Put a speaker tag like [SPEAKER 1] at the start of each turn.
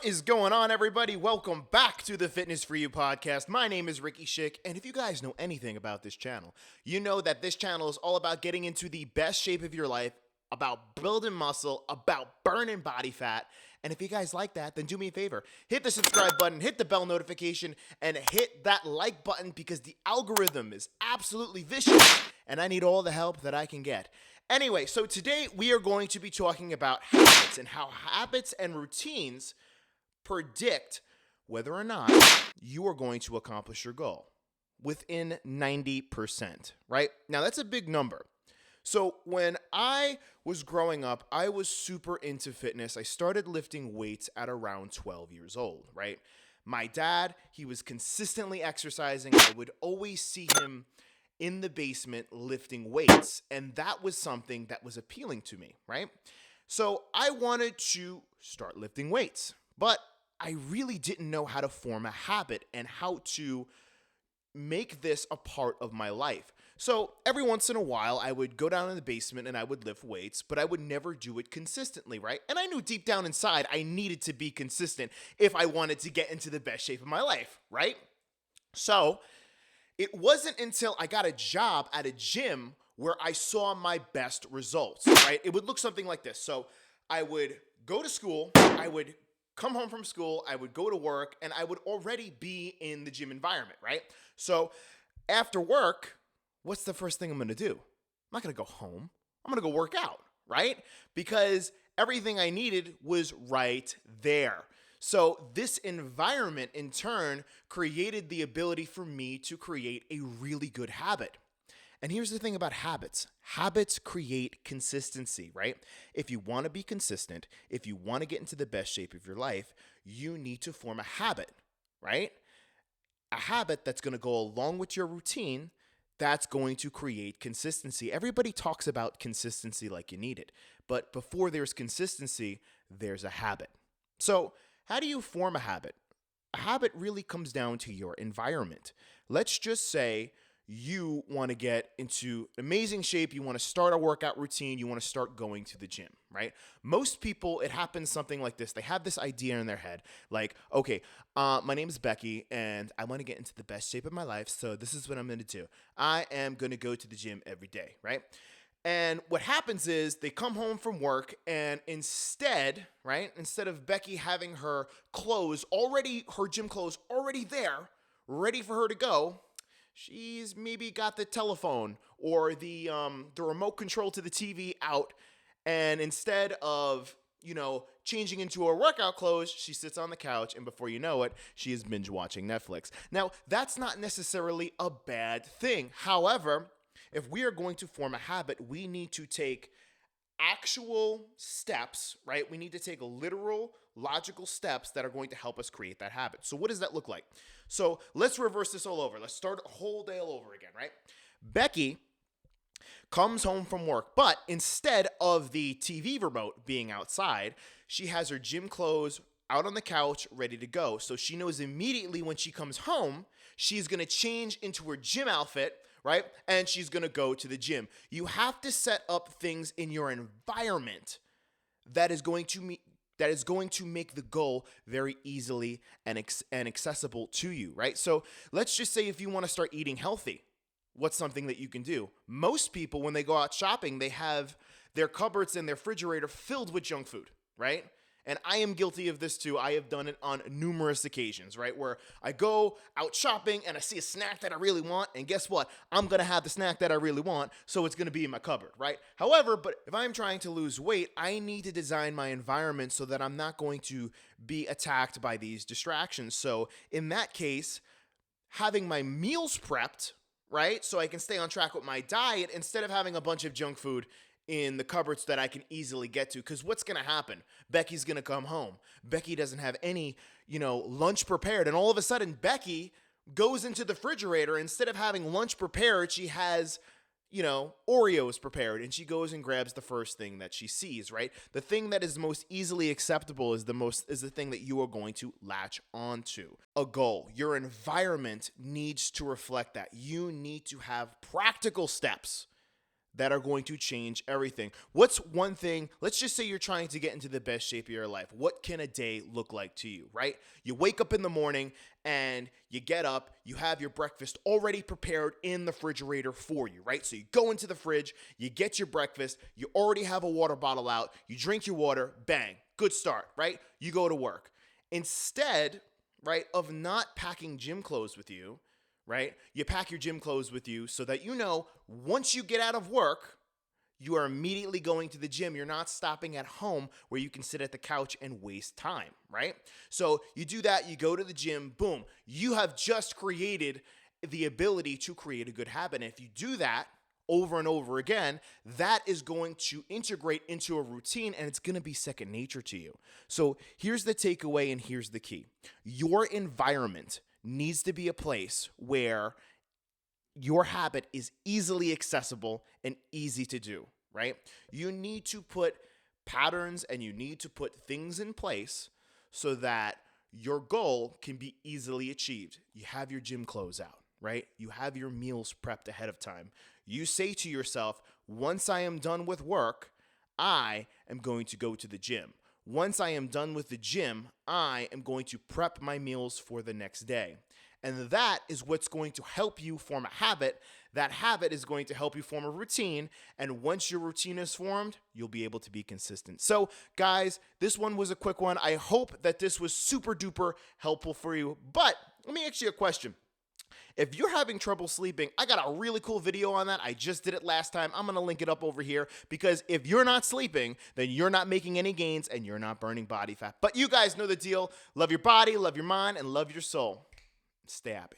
[SPEAKER 1] What is going on, everybody? Welcome back to the Fitness For You podcast. My name is Ricky Schick, and if you guys know anything about this channel, you know that this channel is all about getting into the best shape of your life, about building muscle, about burning body fat. And if you guys like that, then do me a favor. Hit the subscribe button, hit the bell notification, and hit that like button because the algorithm is absolutely vicious, and I need all the help that I can get. Anyway, so today we are going to be talking about habits and how habits and routines predict whether or not you are going to accomplish your goal within 90%, right? Now, that's a big number. So when I was growing up, I was super into fitness. I started lifting weights at around 12 years old, right? My dad, he was consistently exercising. I would always see him in the basement lifting weights, and that was something that was appealing to me, right? So I wanted to start lifting weights, but I really didn't know how to form a habit and how to make this a part of my life. So every once in a while, I would go down in the basement and I would lift weights, but I would never do it consistently, right? And I knew deep down inside I needed to be consistent if I wanted to get into the best shape of my life, right? So it wasn't until I got a job at a gym where I saw my best results, right? It would look something like this. So I would go to school, I would come home from school, I would go to work, and I would already be in the gym environment, right? So after work, what's the first thing I'm going to do? I'm not going to go home. I'm going to go work out, right? Because everything I needed was right there. So this environment, in turn, created the ability for me to create a really good habit. And here's the thing about habits. Habits create consistency, right? If you want to be consistent, if you want to get into the best shape of your life, you need to form a habit, right? A habit that's going to go along with your routine that's going to create consistency. Everybody talks about consistency like you need it, but before there's consistency, there's a habit. So how do you form a habit? A habit really comes down to your environment. Let's just say you want to get into amazing shape, you want to start a workout routine, you want to start going to the gym, right? Most people, it happens something like this. They have this idea in their head, like, okay, my name is Becky, and I want to get into the best shape of my life, so this is what I'm going to do. I am going to go to the gym every day, right? And what happens is they come home from work, and instead of Becky having her gym clothes already there, ready for her to go, she's maybe got the telephone or the remote control to the TV out, and instead of, changing into her workout clothes, she sits on the couch, and before you know it, she is binge watching Netflix. Now, that's not necessarily a bad thing. However, if we are going to form a habit, we need to take actual steps, right? We need to take literal, logical steps that are going to help us create that habit. So what does that look like? So let's reverse this all over. Let's start a whole day all over again, right? Becky comes home from work, but instead of the TV remote being outside, she has her gym clothes out on the couch ready to go. So she knows immediately when she comes home, she's going to change into her gym outfit, right? And she's going to go to the gym. You have to set up things in your environment that is going to make the goal very easily and accessible to you, right? So let's just say if you want to start eating healthy, what's something that you can do? Most people, when they go out shopping, they have their cupboards and their refrigerator filled with junk food, right? And I am guilty of this too. I have done it on numerous occasions, right? Where I go out shopping and I see a snack that I really want, and guess what? I'm going to have the snack that I really want, so it's going to be in my cupboard, right? However, but if I'm trying to lose weight, I need to design my environment so that I'm not going to be attacked by these distractions. So in that case, having my meals prepped, right? So I can stay on track with my diet instead of having a bunch of junk food in the cupboards that I can easily get to. Because what's going to happen? Becky's going to come home. Becky doesn't have any, lunch prepared. And all of a sudden, Becky goes into the refrigerator. Instead of having lunch prepared, she has, Oreos prepared. And she goes and grabs the first thing that she sees, right? The thing that is most easily acceptable is the thing that you are going to latch onto. A goal. Your environment needs to reflect that. You need to have practical steps that are going to change everything. What's one thing? Let's just say you're trying to get into the best shape of your life. What can a day look like to you, right? You wake up in the morning and you get up, you have your breakfast already prepared in the refrigerator for you, right? So you go into the fridge, you get your breakfast, you already have a water bottle out, you drink your water, bang, good start, right? You go to work. Instead, right, of not packing gym clothes with you, right? You pack your gym clothes with you so that once you get out of work, you are immediately going to the gym. You're not stopping at home where you can sit at the couch and waste time, right? So you do that, you go to the gym, boom. You have just created the ability to create a good habit. And if you do that over and over again, that is going to integrate into a routine and it's going to be second nature to you. So here's the takeaway and here's the key. Your environment needs to be a place where your habit is easily accessible and easy to do, right? You need to put patterns and you need to put things in place so that your goal can be easily achieved. You have your gym clothes out, right? You have your meals prepped ahead of time. You say to yourself, once I am done with work, I am going to go to the gym. Once I am done with the gym, I am going to prep my meals for the next day. And that is what's going to help you form a habit. That habit is going to help you form a routine. And once your routine is formed, you'll be able to be consistent. So, guys, this one was a quick one. I hope that this was super duper helpful for you. But let me ask you a question. If you're having trouble sleeping, I got a really cool video on that. I just did it last time. I'm going to link it up over here because if you're not sleeping, then you're not making any gains and you're not burning body fat. But you guys know the deal. Love your body, love your mind, and love your soul. Stay happy.